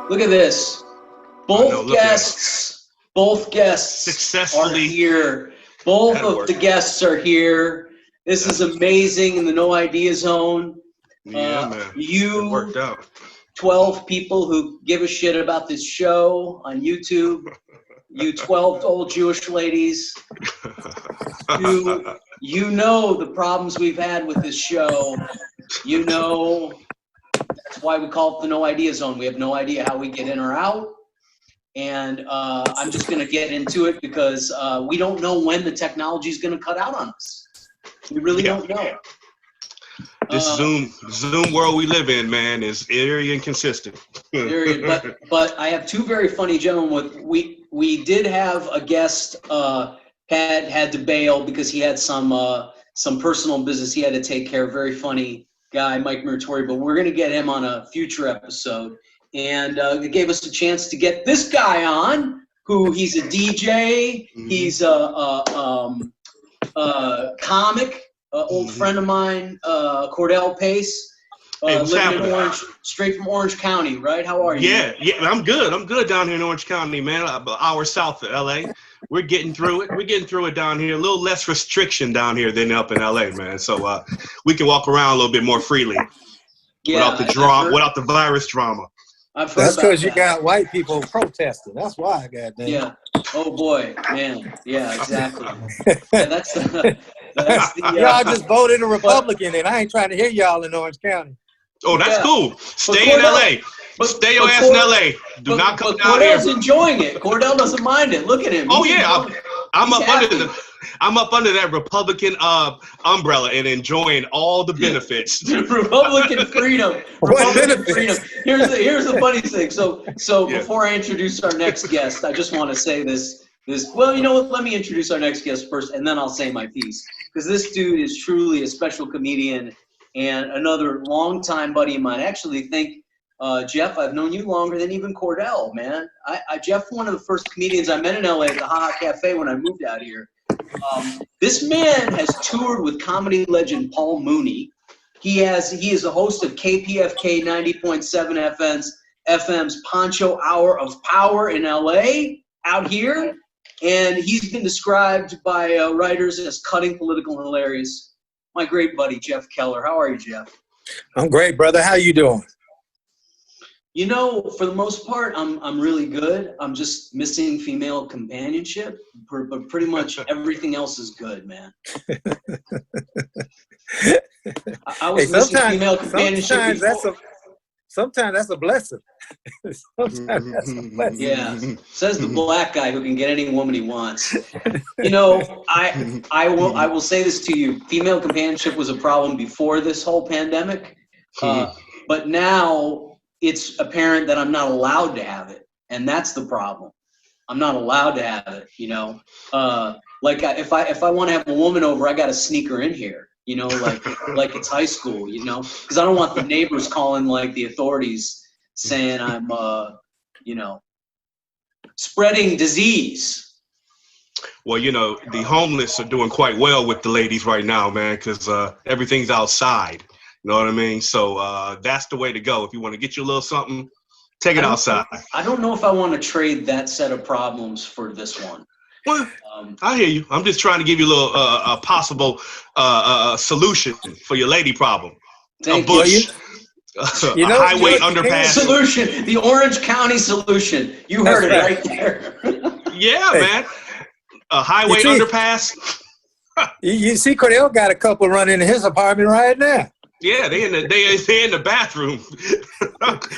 Look at this. Both guests successfully are here. Both of the guests are here. This is amazing in the No Idea Zone. Yeah, man. You it worked out. 12 people who give a shit about this show on YouTube. You 12 old Jewish ladies. You know the problems we've had with this show. You know that's why we call it the No Idea Zone. We have no idea how we get in or out. And I'm just going to get into it because we don't know when the technology is going to cut out on us. We really don't know. This Zoom world we live in, man, is eerie and consistent. but I have two very funny gentlemen. We did have a guest had to bail because he had some personal business he had to take care of. Very funny guy, Mike Muratori, but we're going to get him on a future episode. And it gave us a chance to get this guy on, who he's a DJ, he's a comic, old friend of mine, Cordell Pace, living in Orange, straight from Orange County, right? How are you? Yeah, I'm good. I'm good down here in Orange County, man. An hour south of LA. We're getting through it. We're getting through it down here. A little less restriction down here than up in LA, man. So we can walk around a little bit more freely without the drama, without the virus drama. That's because you got white people protesting. That's why, goddamn. Yeah. Oh boy, man. Yeah, exactly. Yeah, that's the y'all just voted a Republican, and I ain't trying to hear y'all in Orange County. Oh, that's cool. Stay in LA. Stay your ass in LA. Do not come down here. Cordell's enjoying it. Cordell doesn't mind it. Look at him. Oh yeah, I'm up under that Republican umbrella and enjoying all the benefits. Republican freedom. Freedom. Here's the funny thing. So before I introduce our next guest, I just want to say this. Well, you know what? Let me introduce our next guest first, and then I'll say my piece. Because this dude is truly a special comedian and another longtime buddy of mine. I actually think, Jeff, I've known you longer than even Cordell, man. Jeff, one of the first comedians I met in LA at the Ha Ha Cafe when I moved out here. This man has toured with comedy legend Paul Mooney. He is the host of KPFK 90.7 FM's Poncho Hour of Power in LA out here. And he's been described by writers as cutting, political, and hilarious. My great buddy, Jeff Keller. How are you, Jeff? I'm great, brother. How you doing? You know, for the most part, I'm really good. I'm just missing female companionship, but pretty much everything else is good, man. I was missing female companionship. Sometimes that's a blessing. Sometimes that's a blessing. Yeah, says the black guy who can get any woman he wants. You know, I will say this to you: female companionship was a problem before this whole pandemic, but now it's apparent that I'm not allowed to have it, and that's the problem. I'm not allowed to have it. You know, if I want to have a woman over, I got to sneak her in here. You know, like it's high school, you know, because I don't want the neighbors calling like the authorities saying I'm, you know, spreading disease. Well, you know, the homeless are doing quite well with the ladies right now, man, because everything's outside. You know what I mean? So that's the way to go. If you want to get you a little something, take it outside. I don't know if I want to trade that set of problems for this one. Well, I hear you. I'm just trying to give you a little a possible solution for your lady problem. Thank a bush, you. A highway underpass. Solution, the Orange County solution. You heard it right there. Yeah, man. A highway underpass. You see, Cordell got a couple running in his apartment right now. Yeah, they in the bathroom.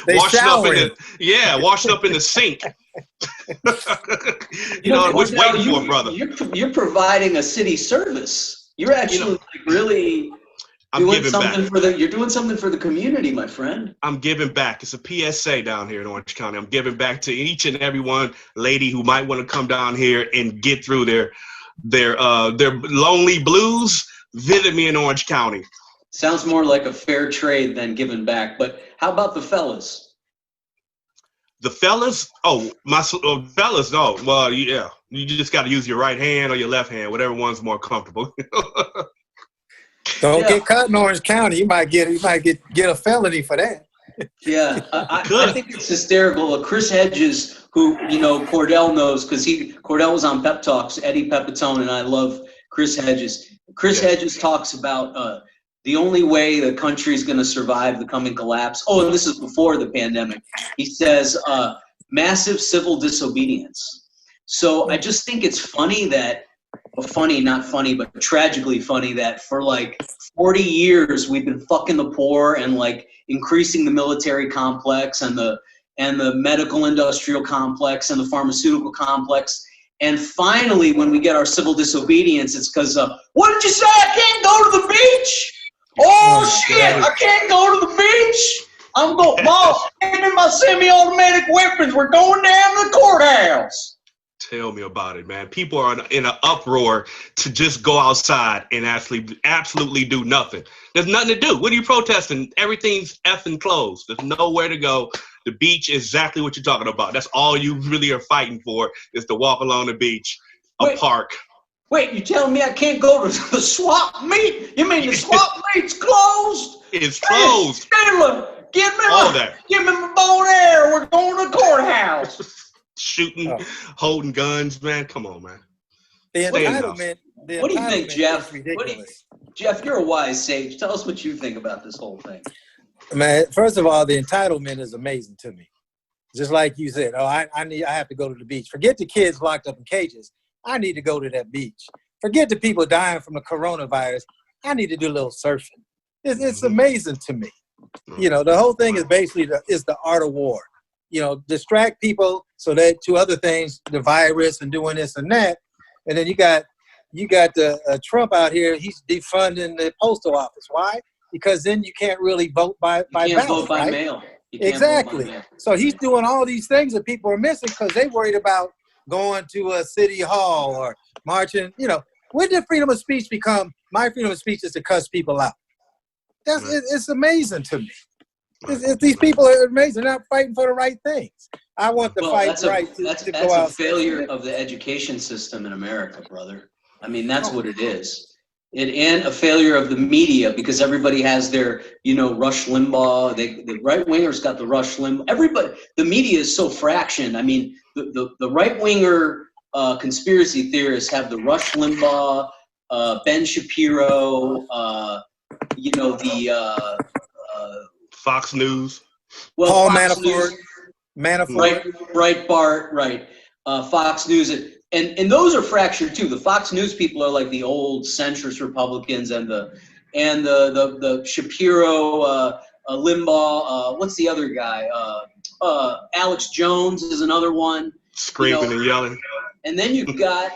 Washed up in the sink. You know, what's waiting for, brother? You're providing a city service. You're actually really doing something you're doing something for the community, my friend. I'm giving back. It's a PSA down here in Orange County. I'm giving back to each and every one lady who might want to come down here and get through their lonely blues. Visit me in Orange County. Sounds more like a fair trade than giving back. But how about the fellas? The fellas? Oh, fellas, no. Well, yeah. You just got to use your right hand or your left hand, whatever one's more comfortable. Don't get caught in Orange County. You might get a felony for that. Yeah, I think it's hysterical. Chris Hedges, who, you know, Cordell knows, because Cordell was on Pep Talks, Eddie Pepitone, and I love Chris Hedges. Chris Hedges talks about the only way the country is going to survive the coming collapse. Oh, and this is before the pandemic. He says massive civil disobedience. So I just think it's funny that, funny, not funny, but tragically funny that for like 40 years we've been fucking the poor and like increasing the military complex and the medical industrial complex and the pharmaceutical complex. And finally, when we get our civil disobedience, it's because, what did you say? I can't go to the beach? Oh, shit, I can't go to the beach. I'm going, boss, give me my semi-automatic weapons. We're going down to the courthouse. Tell me about it, man. People are in an uproar to just go outside and actually absolutely do nothing. There's nothing to do. What are you protesting? Everything's effing closed. There's nowhere to go. The beach is exactly what you're talking about. That's all you really are fighting for, is to walk along the beach, park. Wait, you telling me I can't go to the swap meet? You mean the swap meet's closed? It's closed. Hey, give me my bow and arrow. We're going to the courthouse. Shooting, holding guns, man. Come on, man. The entitlement. What do you think, Jeff? Jeff, you're a wise sage. Tell us what you think about this whole thing. Man, first of all, the entitlement is amazing to me. Just like you said, I have to go to the beach. Forget the kids locked up in cages. I need to go to that beach. Forget the people dying from the coronavirus. I need to do a little surfing. It's amazing to me. You know, the whole thing is basically the art of war. You know, distract people so that to other things, the virus and doing this and that. And then you got the Trump out here. He's defunding the postal office. Why? Because then you can't really vote by ballot. You can't vote by mail. Exactly. So he's doing all these things that people are missing because they worried about going to a city hall or marching. You know, when did freedom of speech become? My freedom of speech is to cuss people out. It's amazing to me. These people are amazing. They're not fighting for the right things. I want the fight right to go out. That's a failure of the education system in America, brother. I mean, that's what it is. And a failure of the media, because everybody has their, you know, Rush Limbaugh. The right wingers got the Rush Limbaugh. Everybody, the media is so fractioned. I mean, the right winger conspiracy theorists have the Rush Limbaugh, Ben Shapiro, you know, the Fox News. Well, Paul Manafort. Breitbart, right. Fox News. And those are fractured too. The Fox News people are like the old centrist Republicans, and the Shapiro, Limbaugh. What's the other guy? Alex Jones is another one. Screaming and yelling. And then you've got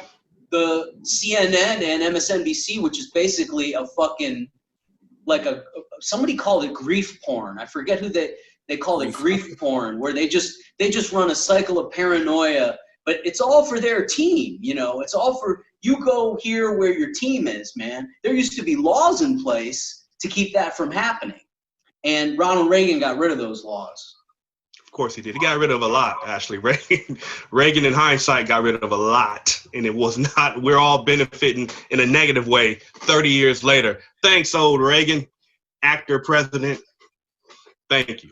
the CNN and MSNBC, which is basically a fucking like somebody called it grief porn. I forget who they call it, grief porn, where they just run a cycle of paranoia. But it's all for their team, you know. It's all for, you go here where your team is, man. There used to be laws in place to keep that from happening. And Ronald Reagan got rid of those laws. Of course he did. He got rid of a lot, actually. Reagan in hindsight got rid of a lot. And it was not, we're all benefiting in a negative way 30 years later. Thanks, old Reagan, actor, president. Thank you.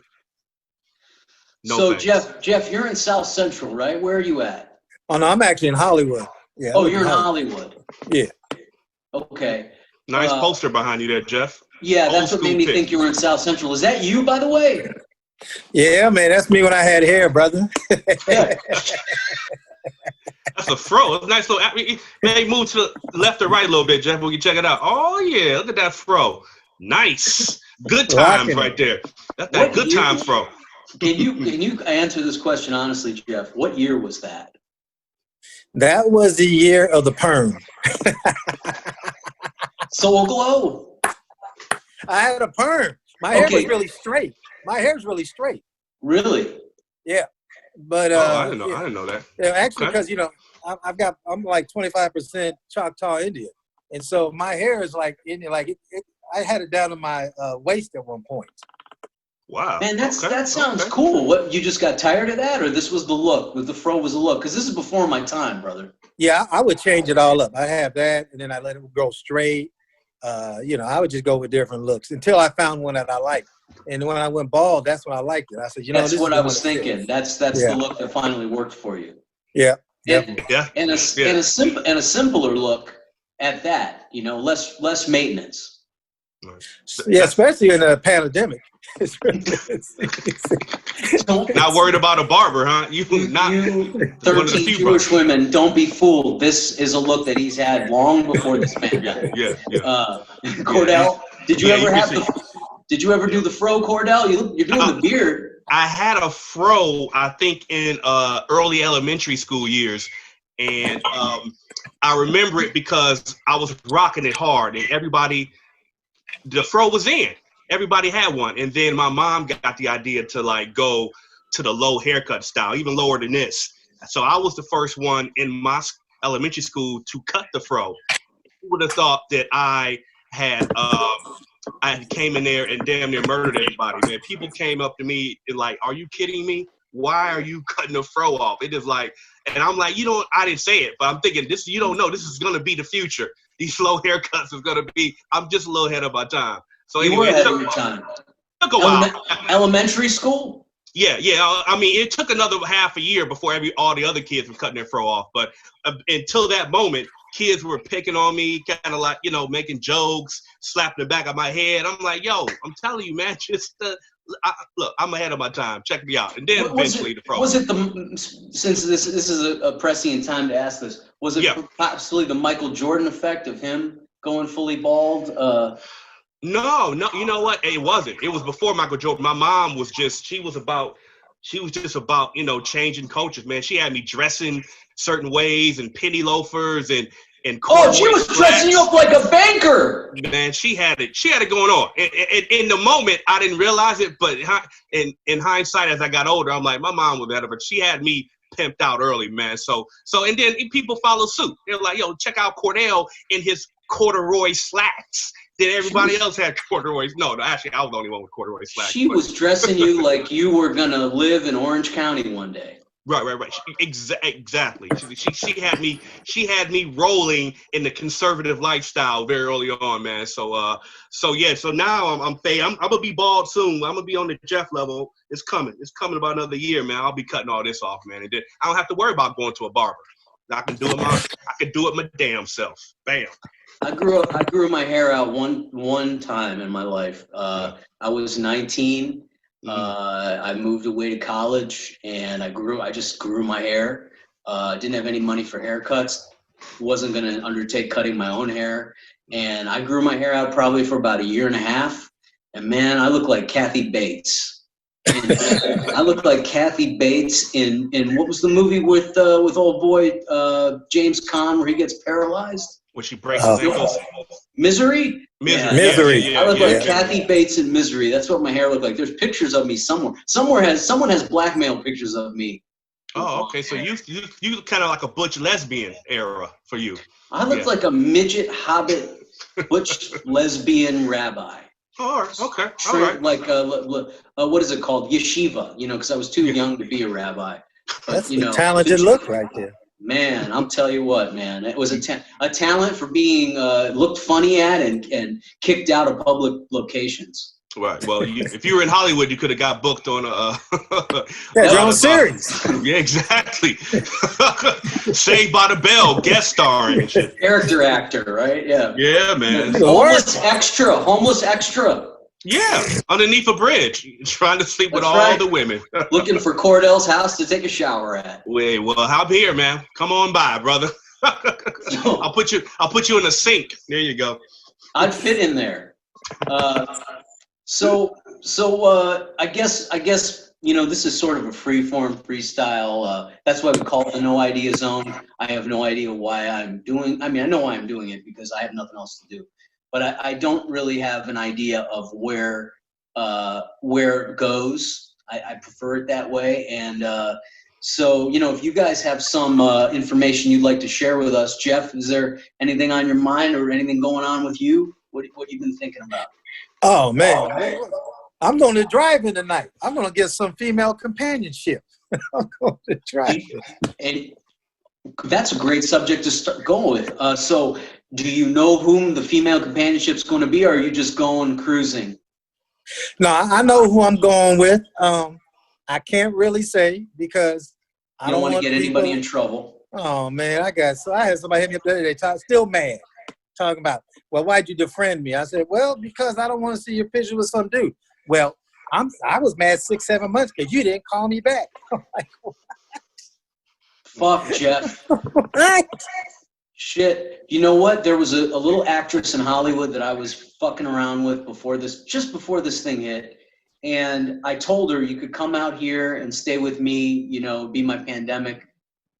No so thanks. Jeff, you're in South Central, right? Where are you at? Oh no, I'm actually in Hollywood. Yeah. Oh, you're in Hollywood. Yeah. Okay. Nice poster behind you there, Jeff. Yeah, that's what made me think you were in South Central. Is that you, by the way? Yeah, man, that's me when I had hair, brother. That's a fro. It's a nice little. Maybe move to the left or right a little bit, Jeff. We can check it out. Oh yeah, look at that fro. Nice. Good times right there. That's that good times fro. Can you answer this question honestly, Jeff? What year was that? That was the year of the perm. Soul Glow. I had a perm. My hair was really straight. My hair's really straight. Really? Yeah. But I didn't know that. Yeah, actually, because you know, I'm like 25% Choctaw Indian, and so my hair is like Indian. Like I had it down to my waist at one point. Wow. Man, that sounds cool. What, you just got tired of that, or this was the look? The fro was the look? Because this is before my time, brother. Yeah, I would change it all up. I have that, and then I let it go straight. You know, I would just go with different looks until I found one that I like. And when I went bald, that's when I liked it. I said, that's this what is I was thinking. That's the look that finally worked for you. Yeah. And a simpler look at that, less maintenance. Yeah, especially in a pandemic. Not worried about a barber, huh? You 13 Jewish women, don't be fooled. This is a look that he's had long before this pandemic. Yeah. Cordell, did you ever do the fro, Cordell? You're doing the beard. I had a fro, I think, in early elementary school years. And I remember it because I was rocking it hard, and the fro was in. Everybody had one. And then my mom got the idea to go to the low haircut style, even lower than this. So I was the first one in my elementary school to cut the fro. Who would have thought that I came in there and damn near murdered everybody, man. People came up to me and are you kidding me? Why are you cutting the fro off? It is and I'm like, I didn't say it, but I'm thinking you don't know, this is going to be the future. These slow haircuts is going to be, I'm just a little ahead of my time. So anyway, you were ahead of your time. Took a while. Elementary school? Yeah. I mean, it took another half a year before all the other kids were cutting their fro off. But until that moment, kids were picking on me, kind of making jokes, slapping the back of my head. I'm like, yo, I'm telling you, man, look, I'm ahead of my time. Check me out. And then eventually the fro. Was it since this is a prescient time to ask this, was it possibly the Michael Jordan effect of him going fully bald? No, you know what? It wasn't. It was before Michael Jordan. My mom was just about, changing cultures, man. She had me dressing certain ways and penny loafers and she was dressing you up like a banker. Man, she had it going on. And in the moment, I didn't realize it, but in hindsight, as I got older, I'm like, my mom was better, but she had me pimped out early, man. So and then people follow suit. They're like, yo, check out Cordell in his corduroy slacks. Then everybody else had corduroys. No, actually, I was the only one with corduroy slacks. She was dressing you like you were gonna live in Orange County one day. Right. Exactly. She had me rolling in the conservative lifestyle very early on, man. So now I'm gonna be bald soon. I'm gonna be on the Jeff level. It's coming about another year, man. I'll be cutting all this off, man. And then I don't have to worry about going to a barber. I can do it my damn self. Bam. I grew my hair out one time in my life. I was 19. I moved away to college and I just grew my hair. Didn't have any money for haircuts. Wasn't going to undertake cutting my own hair. And I grew my hair out probably for about a year and a half. And man, I look like Kathy Bates. I look like Kathy Bates in what was the movie with old boy James Caan where he gets paralyzed? When she breaks his ankles. Misery? Misery. Yeah. I look like Kathy Bates in Misery. That's what my hair looked like. There's pictures of me somewhere. Someone has blackmail pictures of me. Oh, okay. So you kind of like a butch lesbian era for you. I look like a midget hobbit butch lesbian rabbi. All right. Okay. All right. Like what is it called? Yeshiva. Because I was too young to be a rabbi. But, that's a talented look right there. Man, I'll tell you what, man. It was a talent for being looked funny at and kicked out of public locations. Right. Well, if you were in Hollywood, you could have got booked on your own series. Yeah, exactly. Saved by the Bell, guest starring. Character actor, right? Yeah. Yeah, man. Homeless extra. Yeah, underneath a bridge, trying to sleep with all the women. Looking for Cordell's house to take a shower at. Well, I'm here, man. Come on by, brother. I'll put you in a sink. There you go. I'd fit in there. So I guess this is sort of a free-form freestyle. That's why we call it the No Idea Zone. I have no idea why I'm doing. I mean, I know why I'm doing it because I have nothing else to do. But I don't really have an idea of where it goes. I prefer it that way. And so, if you guys have some information you'd like to share with us, Jeff, is there anything on your mind or anything going on with you? What you've been thinking about? Oh, man. I'm going to drive in tonight. I'm going to get some female companionship. I'm going to drive. And that's a great subject to start going with. So do you know whom the female companionship's going to be, or are you just going cruising? No, I know who I'm going with. I can't really say because I don't want to want get anybody in trouble. Oh man, I had somebody hit me up the other day, still mad, talking about, well, why'd you defriend me? I said, well, because I don't want to see your picture with some dude. Well, I was mad 6-7 months because you didn't call me back. I'm like, fuck, Jeff. what? Shit. You know what? There was a little actress in Hollywood that I was fucking around with just before this thing hit. And I told her, you could come out here and stay with me, you know, be my pandemic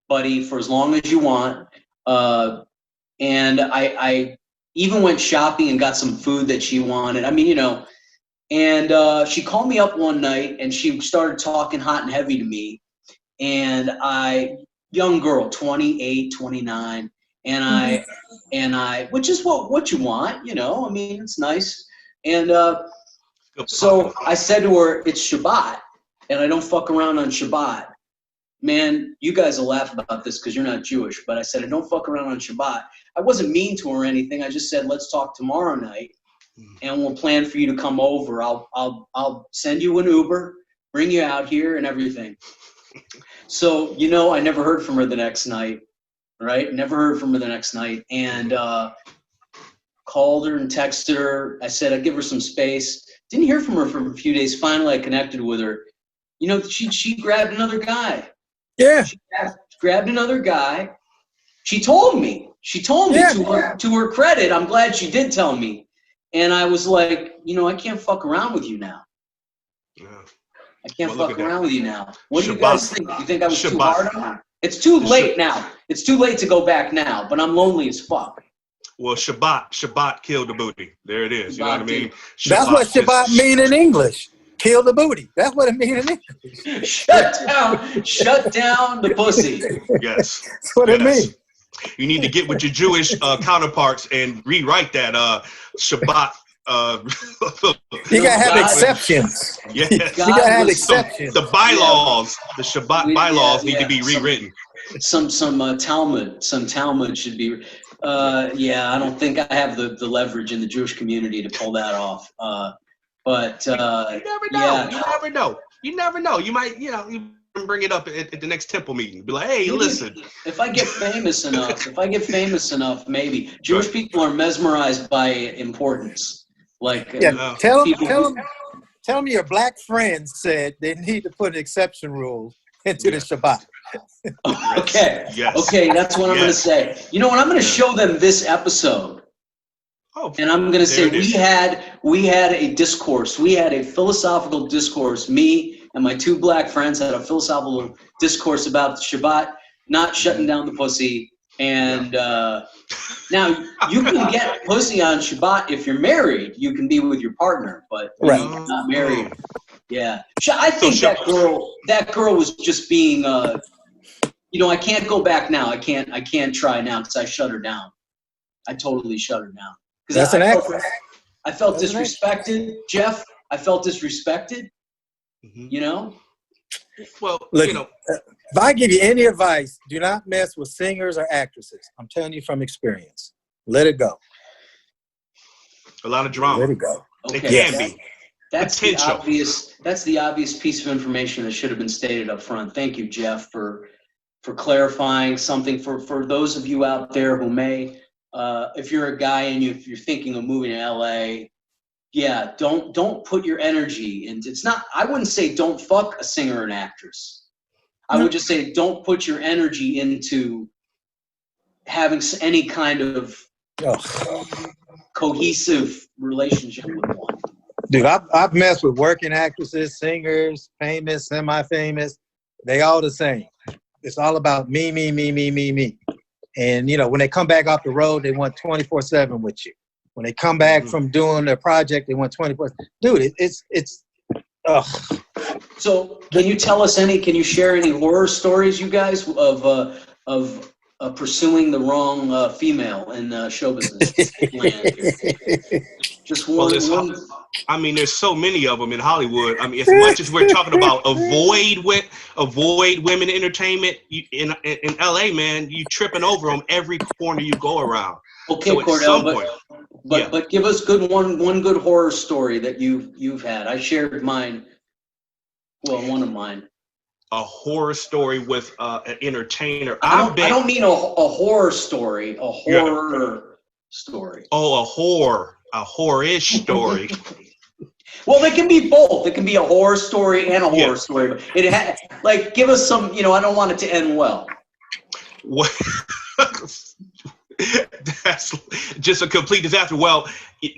buddy for as long as you want. And I even went shopping and got some food that she wanted. I mean, you know, and she called me up one night and she started talking hot and heavy to me. And young girl, 28, 29. And I, which is what you want, you know, I mean, it's nice. And so I said to her, it's Shabbat and I don't fuck around on Shabbat. Man, you guys will laugh about this because you're not Jewish, but I said, I don't fuck around on Shabbat. I wasn't mean to her or anything. I just said, let's talk tomorrow night and we'll plan for you to come over. I'll send you an Uber, bring you out here and everything. So, you know, I never heard from her the next night, right? Never heard from her the next night. And called her and texted her. I said, I'd give her some space. Didn't hear from her for a few days. Finally, I connected with her. You know, she grabbed another guy. Yeah. She grabbed another guy. She told me. Yeah. To her credit, I'm glad she did tell me. And I was like, you know, I can't fuck around with you now. Yeah. I can't fuck around with you now. What do you guys think? You think I was too hard on her? It's too late now. It's too late to go back now, but I'm lonely as fuck. Well, Shabbat killed the booty. There it is. You know what I mean? That's what Shabbat mean in English. Kill the booty. That's what it means in English. Shut down the pussy. Yes. That's what it means. You need to get with your Jewish counterparts and rewrite that Shabbat. You gotta have exceptions. Yes. You gotta have exceptions. The bylaws, the Shabbat bylaws need to be rewritten. Some Talmud should be. I don't think I have the leverage in the Jewish community to pull that off. But you never know. You never know. You might, you know, you bring it up at the next temple meeting. Be like, hey, listen. If I get famous enough, maybe. Jewish people are mesmerized by importance. Like, tell them your black friends said they need to put an exception rule into the Shabbat. Okay. Yes. Okay, that's what I'm going to say. You know what? I'm going to show them this episode. Oh, and I'm going to say we had a discourse. We had a philosophical discourse. Me and my two black friends had a philosophical discourse about Shabbat, not shutting down the pussy. And now you can get pussy on Shabbat if you're married. You can be with your partner, but when you're not married. Yeah, I think that girl was just being. You know, I can't go back now. I can't try now because I shut her down. I totally shut her down. That's an actress. I felt disrespected, Jeff. I felt disrespected. Mm-hmm. You know? Well, look, you know. If I give you any advice, do not mess with singers or actresses. I'm telling you from experience. Let it go. A lot of drama. Let it go. Okay. It can be. That's the obvious piece of information that should have been stated up front. Thank you, Jeff, for clarifying something for those of you out there who may, if you're a guy and if you're thinking of moving to LA, yeah, don't put your energy into. It's not. I wouldn't say don't fuck a singer or an actress. I would just say don't put your energy into having any kind of cohesive relationship with one. Dude, I've messed with working actresses, singers, famous, semi-famous. They all the same. It's all about me. And, you know, when they come back off the road, they want 24/7 with you. When they come back from doing their project, they want 24. Dude, it's. So can you share any horror stories, you guys, of pursuing the wrong female in show business land here? Just one. I mean, there's so many of them in Hollywood. I mean, as much as we're talking about avoid women entertainment, in LA, man, you tripping over them every corner you go around. Okay, so Cordell, But give us one good horror story that you've had. I shared mine. Well, one of mine. A horror story with an entertainer. I don't mean a horror story. A horror story. Oh, a horror-ish story. Well, they can be both. It can be a horror story and a horror story. But give us some. I don't want it to end well. What? That's just a complete disaster. Well,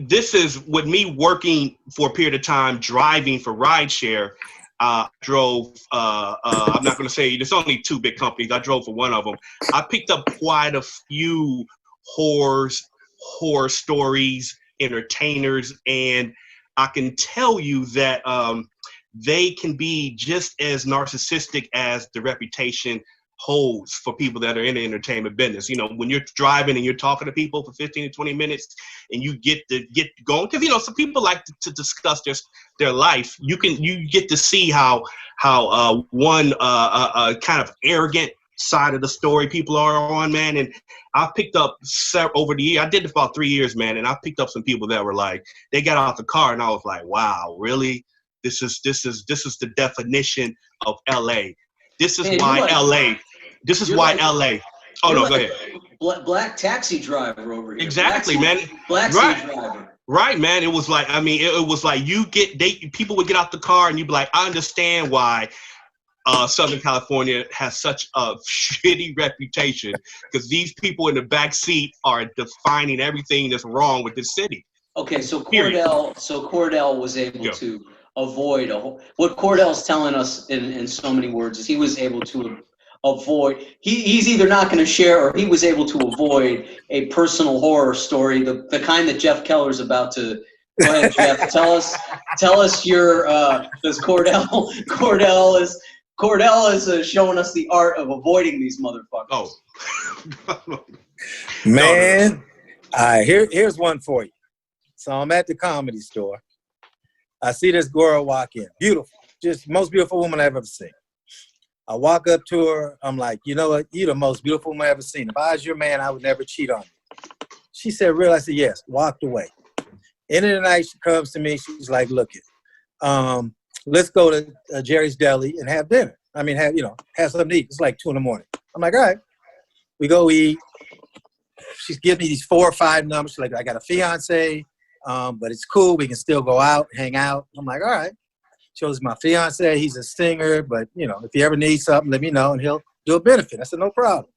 this is with me working for a period of time, driving for rideshare. Drove, I'm not going to say, there's only 2 big companies. I drove for one of them. I picked up quite a few horror stories, entertainers, and I can tell you that they can be just as narcissistic as the reputation holds for people that are in the entertainment business. When you're driving and you're talking to people for 15 to 20 minutes and you get going, because some people like to discuss their life. You get to see how one kind of arrogant side of the story people are on, man. And I picked up over the year. I did it for about 3 years, man, and I picked up some people that were like, they got out the car and I was like, wow, really? This is the definition of LA. This is why LA. This is why LA. Oh no, go ahead. Black taxi driver over here. Exactly, man. Black driver. Right, man. It was like, it was like people would get out the car and you'd be like, I understand why Southern California has such a shitty reputation, because these people in the back seat are defining everything that's wrong with this city. Okay, so Cordell was able to avoid what Cordell's telling us in so many words is he was able to avoid. He's either not going to share or he was able to avoid a personal horror story, the kind that Jeff Keller's about to. Go ahead, Jeff. Tell us your because Cordell is showing us the art of avoiding these motherfuckers. Oh, man! Here's one for you. So I'm at the Comedy Store. I see this girl walk in, beautiful, just most beautiful woman I've ever seen. I walk up to her. I'm like, you know what? You're the most beautiful woman I've ever seen. If I was your man, I would never cheat on you. She said, really? I said, yes. Walked away. End of the night, she comes to me. She's like, look it. Let's go to Jerry's Deli and have dinner. Have something to eat. It's like 2 in the morning. I'm like, all right. We go eat. She gives me these 4 or 5 numbers. She's like, I got a fiance, but it's cool. We can still go out, hang out. I'm like, all right. Shows my fiance. He's a singer, but, if you ever need something, let me know, and he'll do a benefit. I said, no problem.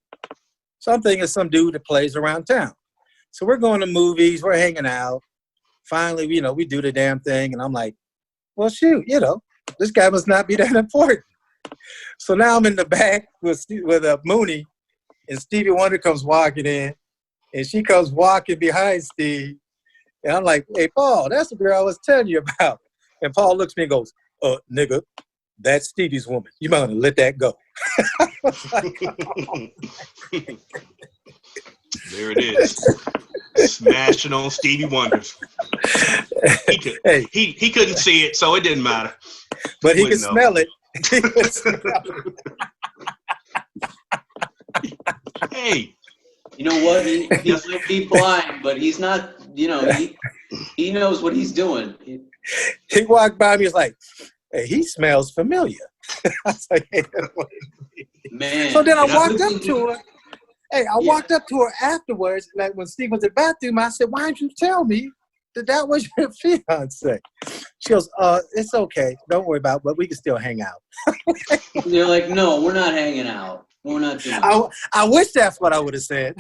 So I'm thinking of some dude that plays around town. So we're going to movies. We're hanging out. Finally, we do the damn thing, and I'm like, well, shoot, this guy must not be that important. So now I'm in the back with Mooney, and Stevie Wonder comes walking in, and she comes walking behind Steve, and I'm like, hey, Paul, that's the girl I was telling you about. And Paul looks at me and goes, nigga, that's Stevie's woman. You might want to let that go. There it is. Smashing on Stevie Wonders. He couldn't see it, so it didn't matter. But he could smell it. Hey. You know what? He might be blind, but he's not, he knows what he's doing. He walked by me, he was like, hey, he smells familiar. I was like, hey, man. So then I walked up to her. Hey, I walked up to her afterwards, like when Steve was in the bathroom, I said, why didn't you tell me that was your fiance? She goes, it's okay. Don't worry about it, but we can still hang out. They're like, no, we're not hanging out. We're not doing it. I wish that's what I would have said.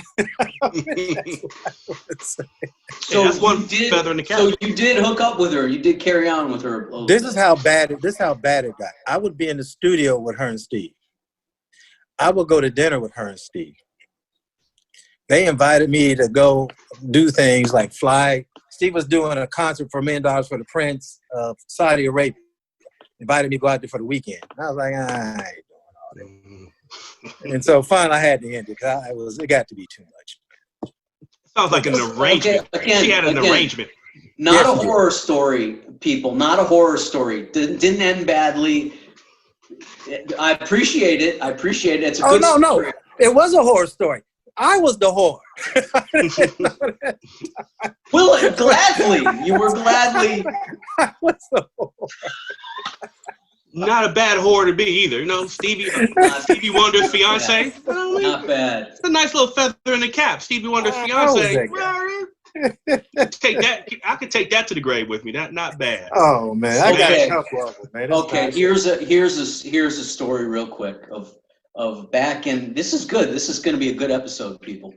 So that's one feather in the cap. So you did hook up with her. You did carry on with her. This is how bad it got. I would be in the studio with her and Steve. I would go to dinner with her and Steve. They invited me to go do things like fly. Steve was doing a concert for $1 million for the Prince of Saudi Arabia. Invited me to go out there for the weekend. I was like, I ain't doing all that. And so finally I had to end it because it got to be too much. Sounds like an arrangement. She had an arrangement. Not a horror story, people. Not a horror story. Didn't end badly. I appreciate it. It's a good story. No. It was a horror story. I was the whore. Well, gladly. You were gladly. I was the whore. Not a bad whore to be either. You know, Stevie Wonder's fiance. Not bad. It's a nice little feather in the cap. Stevie Wonder's fiance. Take that. I could take that to the grave with me. Not bad. Oh man, I got a couple of them, man. Okay, here's a story real quick of back in. This is good. This is going to be a good episode, people.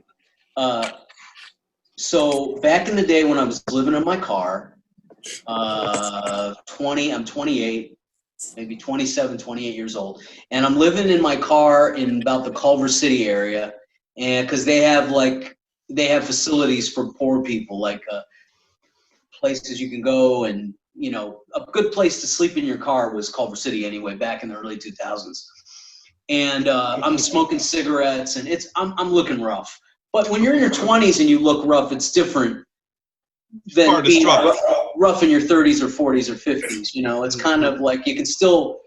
So back in the day when I was living in my car, I'm 28, maybe 27, 28 years old, and I'm living in my car in about the Culver City area, and because they have facilities for poor people, like places you can go, and you know, a good place to sleep in your car was Culver City anyway, back in the early 2000s. And I'm smoking cigarettes, and I'm looking rough. But when you're in your 20s and you look rough, it's different than being rough in your 30s or 40s or 50s. You know, it's kind of like you can still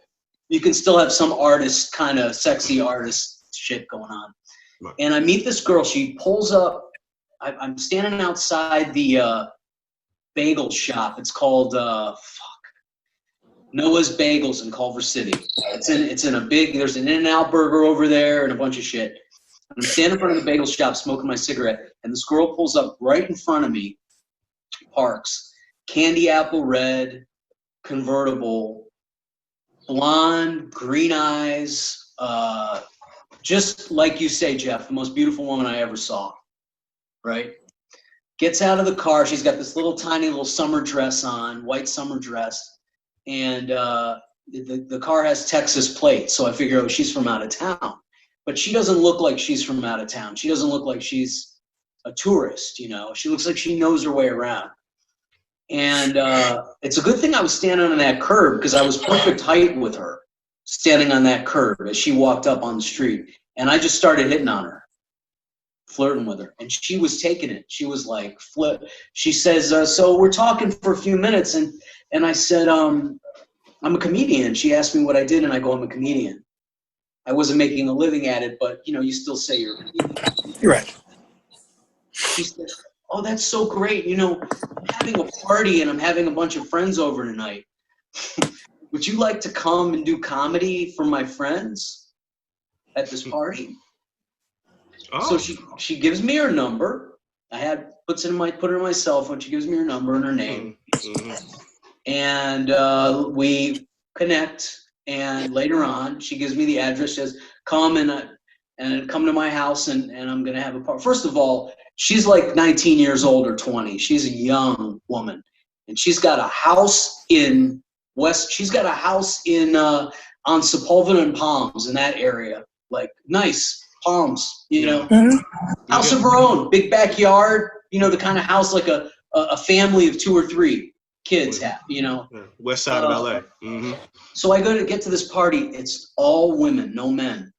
have some artist, kind of sexy artist shit going on. And I meet this girl. She pulls up. I'm standing outside the bagel shop. It's called Noah's Bagels in Culver City. It's in a big. There's an In-N-Out burger over there and a bunch of shit. I'm standing in front of the bagel shop smoking my cigarette, and this girl pulls up right in front of me, parks, candy apple red, convertible, blonde, green eyes, just like you say, Jeff, the most beautiful woman I ever saw, right? Gets out of the car. She's got this tiny little summer dress on, white summer dress, and the car has Texas plates, so I figure, oh, she's from out of town. But she doesn't look like she's from out of town. She doesn't look like she's a tourist, you know. She looks like she knows her way around. And it's a good thing I was standing on that curb, because I was perfect height with her, standing on that curb as she walked up on the street. And I just started hitting on her, flirting with her. And she was taking it. She was like, she says, so we're talking for a few minutes. And I said, I'm a comedian. She asked me what I did, and I go, I'm a comedian. I wasn't making a living at it, but, you know, you still say you're a comedian. You're right. She said, oh, that's so great. You know, I'm having a party, and I'm having a bunch of friends over tonight. Would you like to come and do comedy for my friends at this party? Oh. So she gives me her number. Put her in my cell phone. She gives me her number and her name. Mm-hmm. And we connect. And later on, she gives me the address, says, come and come to my house, and I'm going to have a party. First of all, she's like 19 years old or 20. She's a young woman. And she's got a house on Sepulveda and Palms, in that area. Like, nice, Palms, you know. Mm-hmm. House of her own, big backyard, you know, the kind of house like a family of 2 or 3 kids have, you know. West side of LA. Mm-hmm. So I go to get to this party. It's all women, no men.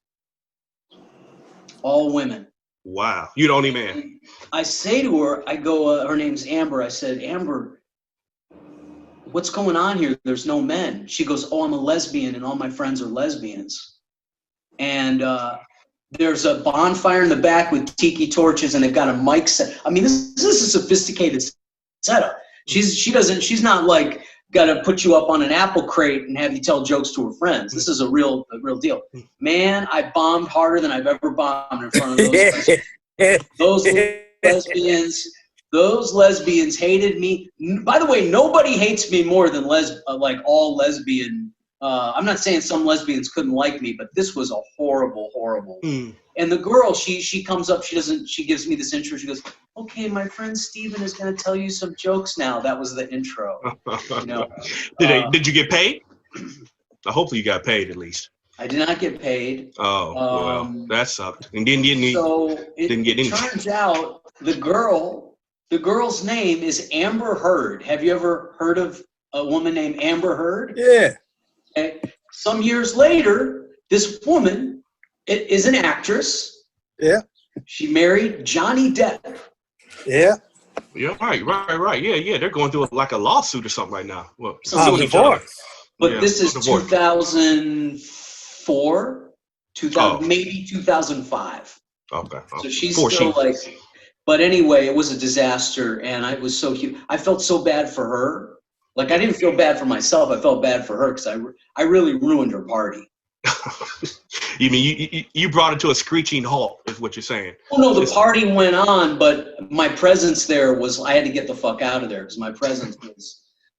All women. Wow. You're the only man. I say to her, I go, her name's Amber. I said, Amber, what's going on here? There's no men. She goes, oh, I'm a lesbian, and all my friends are lesbians. And there's a bonfire in the back with tiki torches, and they've got a mic set. I mean, this is a sophisticated setup. She's not like got to put you up on an apple crate and have you tell jokes to her friends. This is a real deal. Man, I bombed harder than I've ever bombed in front of those lesbians. Those lesbians hated me. By the way, nobody hates me more than all lesbian. I'm not saying some lesbians couldn't like me, but this was a horrible. And the girl, she comes up, she gives me this intro. She goes, okay, my friend Steven is going to tell you some jokes now. That was the intro. You know? Did you get paid? Hopefully you got paid at least. I did not get paid. Oh, well, that sucked. And didn't get any. Turns out the girl's name is Amber Heard. Have you ever heard of a woman named Amber Heard? Yeah. Okay. Some years later, this woman is an actress. Yeah. She married Johnny Depp. Yeah. Yeah, right. Yeah. They're going through like a lawsuit or something right now. Well, divorce. But this is 2004, maybe 2005. Okay. So she's still like, but anyway, it was a disaster, and it was so cute. I felt so bad for her. Like, I didn't feel bad for myself. I felt bad for her because I really ruined her party. You mean you brought it to a screeching halt, is what you're saying? Oh, no, the party went on, but my presence there I had to get the fuck out of there because my presence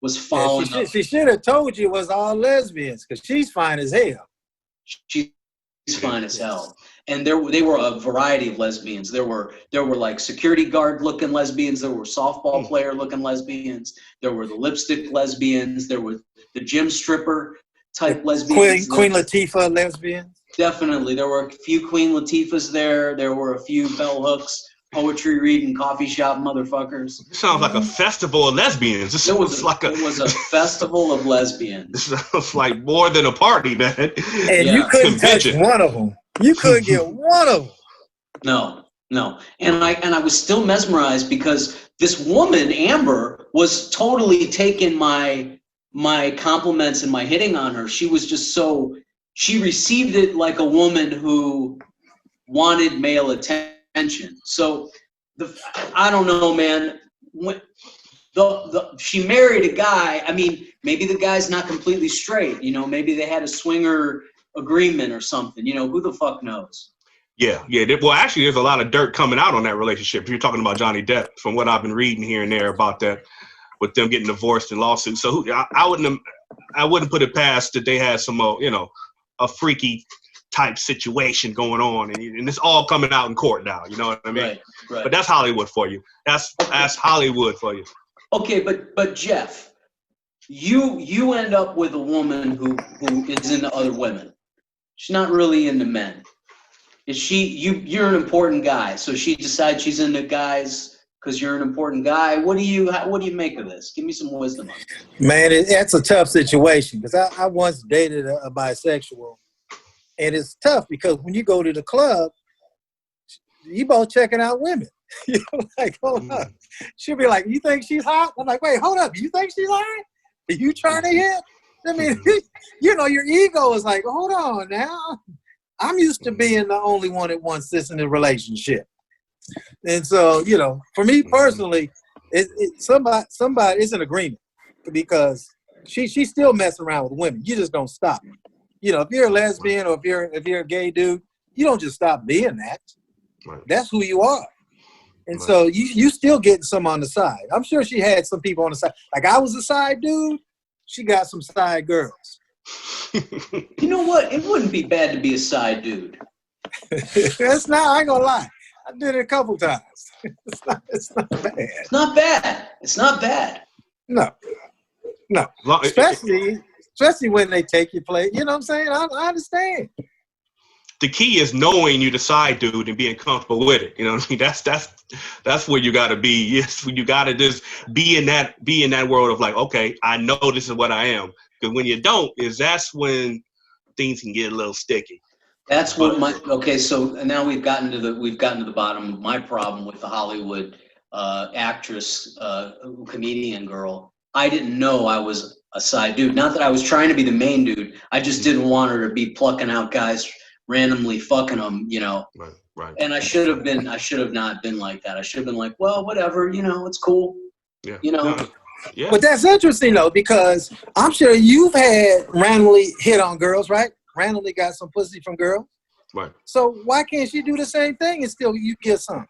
was following up. She should have told you it was all lesbians because she's fine as hell. She's fine as hell. And they were a variety of lesbians. There were like security guard looking lesbians. There were softball player looking lesbians. There were the lipstick lesbians. There were the gym stripper type lesbians. Queen Latifah lesbians. Definitely. There were a few Queen Latifahs there. There were a few bell hooks, poetry reading, coffee shop motherfuckers. It sounds like a festival of lesbians. It was a festival of lesbians. It sounds like more than a party, man. And you couldn't touch one of them. You couldn't get one of them. No. And I was still mesmerized because this woman, Amber, was totally taking my compliments and my hitting on her. She was just she received it like a woman who wanted male attention. So I don't know, man. When she married a guy, I mean, maybe the guy's not completely straight, maybe they had a swinger agreement or something, who the fuck knows? Yeah. Well, actually, there's a lot of dirt coming out on that relationship. You're talking about Johnny Depp, from what I've been reading here and there about that, with them getting divorced and lawsuits. So I wouldn't put it past that they had some, a freaky type situation going on, and it's all coming out in court now. You know what I mean? Right. But that's Hollywood for you. That's Hollywood for you. Okay, but Jeff, you end up with a woman who is into other women. She's not really into men. Is she? You're an important guy, so she decides she's into guys because you're an important guy. What do you make of this? Give me some wisdom on it. Man, that's a tough situation because I once dated a bisexual, and it's tough because when you go to the club, you both checking out women. Like, hold up. She'll be like, "You think she's hot?" I'm like, "Wait, hold up. You think she's hot? Are you trying to hit?" I mean, your ego is like, hold on now. I'm used to being the only one that wants this in a relationship. And so, for me personally, somebody it's an agreement because she's still messing around with women. You just don't stop. If you're a lesbian or if you're a gay dude, you don't just stop being that. Right. That's who you are. And so you still getting some on the side. I'm sure she had some people on the side. Like I was a side dude. She got some side girls. You know what? It wouldn't be bad to be a side dude. That's not. I ain't gonna lie. I did it a couple times. It's not bad. It's not bad. It's not bad. No. Especially when they take your place. You know what I'm saying? I understand. The key is knowing you the side dude and being comfortable with it. You know what I mean? That's where you got to be. Yes, you got to just be in that world of like, okay, I know this is what I am. Because when you don't, that's when things can get a little sticky. That's what so now we've gotten to the bottom of my problem with the Hollywood actress, comedian girl. I didn't know I was a side dude. Not that I was trying to be the main dude. I just didn't want her to be plucking out guys, randomly fucking them, Right. And I should have not been like that. I should have been like, well, whatever, it's cool. Yeah. Yeah. But that's interesting though, because I'm sure you've had randomly hit on girls, right? Randomly got some pussy from girls. Right. So why can't she do the same thing and still you get some?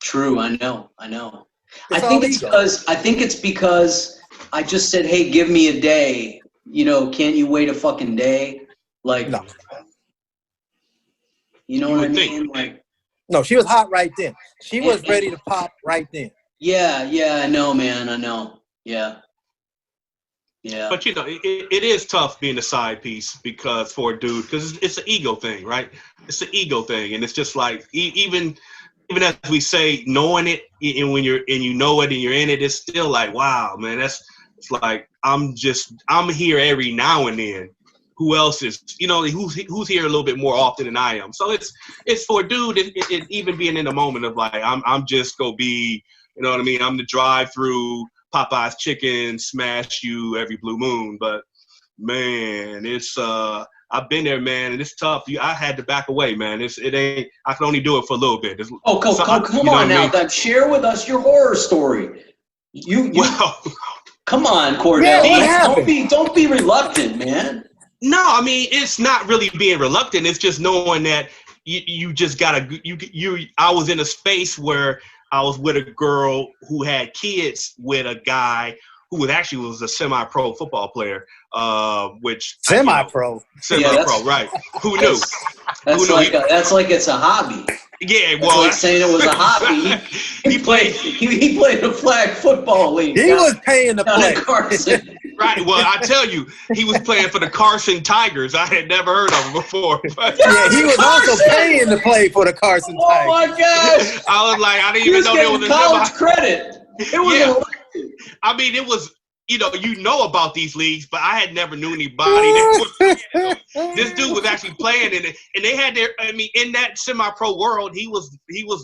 True. I know. I think it's because I just said, hey, give me a day. Can't you wait a fucking day? Like, no. You know what I mean? Like, no, she was hot right then. She was ready to pop right then. Yeah, I know, man. I know. Yeah. But it is tough being a side piece because for a dude, because it's an ego thing, right? It's an ego thing, and it's just like even as we say, knowing it, and when you know it and you're in it, it's still like, wow, man. It's like I'm here every now and then. Who else is, who's here a little bit more often than I am? So it's for a dude, it even being in the moment of like, I'm just gonna be, you know what I mean? I'm the drive through Popeye's chicken, smash you every blue moon. But man, it's, I I've been there, man, and it's tough. I had to back away, man. It ain't. I can only do it for a little bit. Come on now. Share with us your horror story. Come on, Cordell. Yeah, don't be reluctant, man. No, I mean, it's not really being reluctant. It's just knowing that you just gotta. I was in a space where I was with a girl who had kids with a guy who was a semi-pro football player, which semi-pro, right? Who knew? That's like it's a hobby. Yeah, that's like saying it was a hobby. He played a flag football league. He was paying to play. Right. Well, I tell you, he was playing for the Carson Tigers. I had never heard of him before. Yeah, he was also paying to play for the Carson Tigers. Oh my gosh! I was like, I didn't even know there was a college credit. It was. I mean, it was. You know about these leagues, but I had never knew anybody that was. This dude was actually playing in it, and they had in that semi-pro world, he was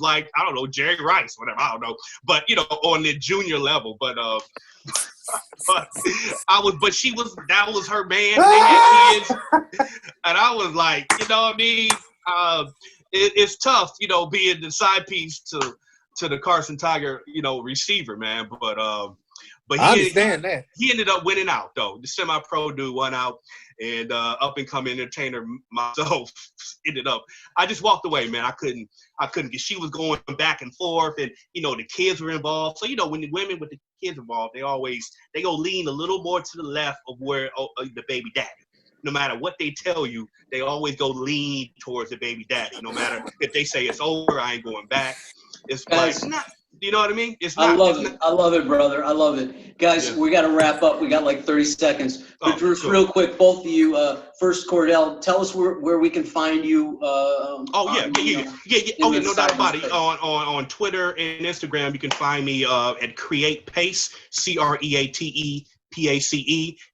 like, I don't know, Jerry Rice, whatever, I don't know, but on the junior level, but that was her man. They had kids, and I was like, it's tough, being the side piece to the Carson Tiger, receiver, man, but I understand that. He ended up winning out, though. The semi-pro dude won out, and up-and-coming entertainer myself ended up. I just walked away, man. I couldn't get. She was going back and forth, and the kids were involved. So when the women with the kids involved, they go lean a little more to the left of where the baby daddy. No matter what they tell you, they always go lean towards the baby daddy. No matter if they say it's over, I ain't going back. It's not. You know what I mean? I love it, brother. I love it. Guys, we got to wrap up. We got like 30 seconds. But real quick, both of you, first, Cordell, tell us where we can find you. No doubt about it. On Twitter and Instagram, you can find me at Create Pace, CreatePace.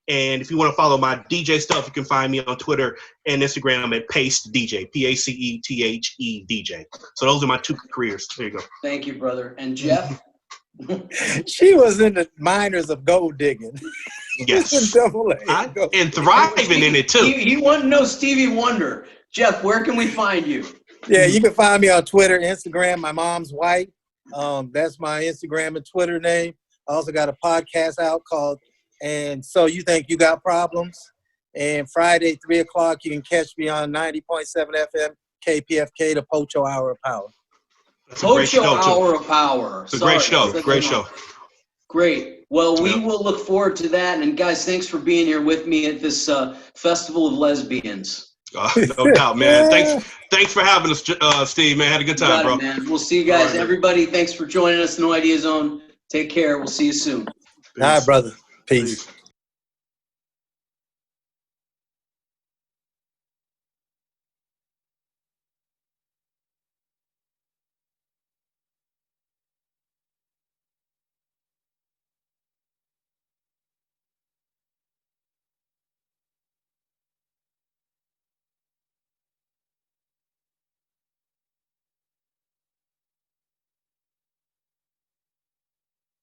And if you want to follow my DJ stuff, you can find me on Twitter and Instagram at Pace DJ, PACETHE DJ. So those are my two careers. There you go. Thank you, brother. And Jeff? She was in the minors of gold digging. Yes. And thriving in it, too. He wanted to know Stevie Wonder. Jeff, where can we find you? Yeah, you can find me on Twitter, Instagram. My mom's white. That's my Instagram and Twitter name. I also got a podcast out called And So You Think You Got Problems? And Friday, 3 o'clock, you can catch me on 90.7 FM, KPFK, the Pocho Hour of Power. Pocho Hour of Power. It's a great show. Great show. Great. Well, we will look forward to that. And guys, thanks for being here with me at this Festival of Lesbians. No doubt, man. Thanks for having us, Steve, man. Had a good time, bro. Man. We'll see you guys. Right, everybody, thanks for joining us. No Idea Zone. Take care. We'll see you soon. All right, brother. Peace.